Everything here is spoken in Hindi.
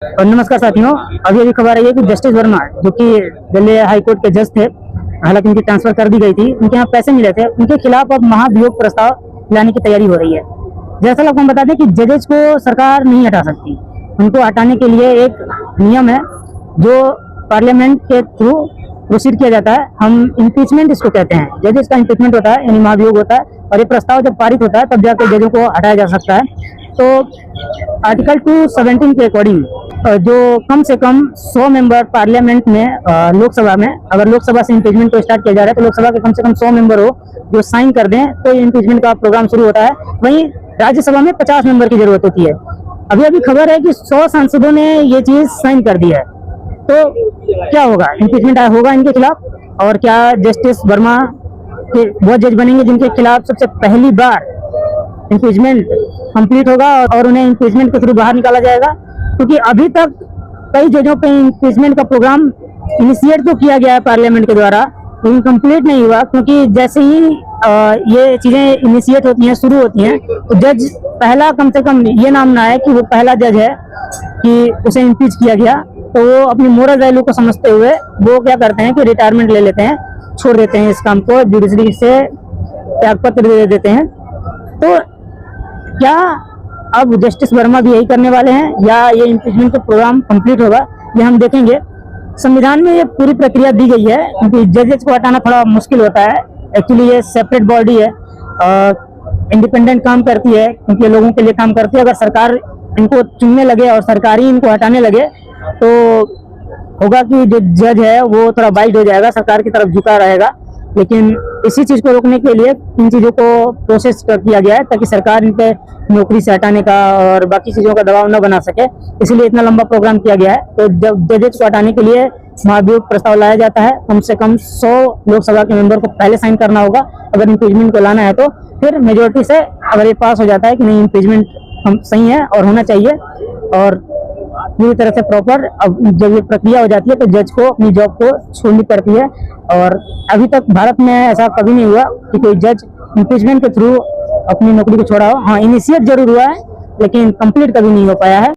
और नमस्कार साथियों, अभी अभी खबर आई है कि जस्टिस वर्मा जो कि दिल्ली हाई कोर्ट के जज थे, हालांकि उनकी ट्रांसफर कर दी गई थी, उनके यहाँ पैसे मिले थे, उनके खिलाफ अब महाभियोग प्रस्ताव लाने की तैयारी हो रही है। दरअसल आपको हम बता दें कि जजेस को सरकार नहीं हटा सकती, उनको हटाने के लिए एक नियम है जो पार्लियामेंट के थ्रू प्रोसीड किया जाता है। हम इम्पीचमेंट इसको कहते हैं, जजेस का इम्पीचमेंट होता है, यानी महाभियोग होता है, और ये प्रस्ताव जब पारित होता है तब जाकर जजों को हटाया जा सकता है। तो आर्टिकल 217 के अकॉर्डिंग जो कम से कम 100 मेंबर पार्लियामेंट में, लोकसभा में, अगर लोकसभा से इम्पीचमेंट को स्टार्ट किया जा रहा है तो लोकसभा के कम से कम 100 मेंबर हो जो साइन कर दें तो इम्पीचमेंट का प्रोग्राम शुरू होता है। वहीं राज्यसभा में 50 मेंबर की जरूरत होती है। अभी अभी खबर है कि 100 सांसदों ने ये चीज साइन कर दी है। तो क्या होगा, इम्पीचमेंट होगा इनके खिलाफ, और क्या जस्टिस वर्मा के वो जज बनेंगे जिनके खिलाफ सबसे पहली बार इम्पीचमेंट कंप्लीट होगा और उन्हें इम्पीचमेंट के थ्रू बाहर निकाला जाएगा। क्योंकि अभी तक कई जजों पे इम्पीचमेंट का प्रोग्राम इनिशिएट तो किया गया है पार्लियामेंट के द्वारा, लेकिन कंप्लीट नहीं हुआ। क्योंकि जैसे ही ये चीजें इनिशिएट होती हैं, शुरू होती हैं, तो जज पहला, कम से कम ये नाम ना है कि वो पहला जज है कि उसे इम्पीच किया गया, तो वो अपनी मोरल वैल्यू को समझते हुए वो क्या करते हैं कि रिटायरमेंट ले लेते हैं, छोड़ देते हैं इस काम को, जुडिशरी से त्यागपत्र दे देते हैं। तो क्या अब जस्टिस वर्मा भी यही करने वाले हैं या ये इम्पीचमेंट का प्रोग्राम कंप्लीट होगा, ये हम देखेंगे। संविधान में ये पूरी प्रक्रिया दी गई है, क्योंकि जजेस को हटाना थोड़ा मुश्किल होता है। एक्चुअली ये सेपरेट बॉडी है, इंडिपेंडेंट काम करती है, क्योंकि ये लोगों के लिए काम करती है। अगर सरकार इनको चुनने लगे और सरकार ही इनको हटाने लगे तो होगा कि जो जज है वो थोड़ा बाइट हो जाएगा, सरकार की तरफ झुका रहेगा। लेकिन इसी चीज को रोकने के लिए इन चीजों को प्रोसेस किया गया है ताकि सरकार इन पे नौकरी से हटाने का और बाकी चीजों का दबाव न बना सके, इसलिए इतना लंबा प्रोग्राम किया गया है। तो जब जजेस को हटाने के लिए महाभियोग प्रस्ताव लाया जाता है, कम से कम 100 लोकसभा के मेंबर को पहले साइन करना होगा अगर इम्पीचमेंट को लाना है। तो फिर मेजोरिटी से अगर ये पास हो जाता है कि नहीं इम्पीचमेंट सही है और होना चाहिए और पूरी तरह से प्रॉपर, अब जब ये प्रक्रिया हो जाती है तो जज को अपनी जॉब को छोड़नी पड़ती है। और अभी तक भारत में ऐसा कभी नहीं हुआ कि कोई जज इम्पीचमेंट के थ्रू अपनी नौकरी को छोड़ा हो। हाँ, इनिशिएट जरूर हुआ है लेकिन कंप्लीट कभी नहीं हो पाया है।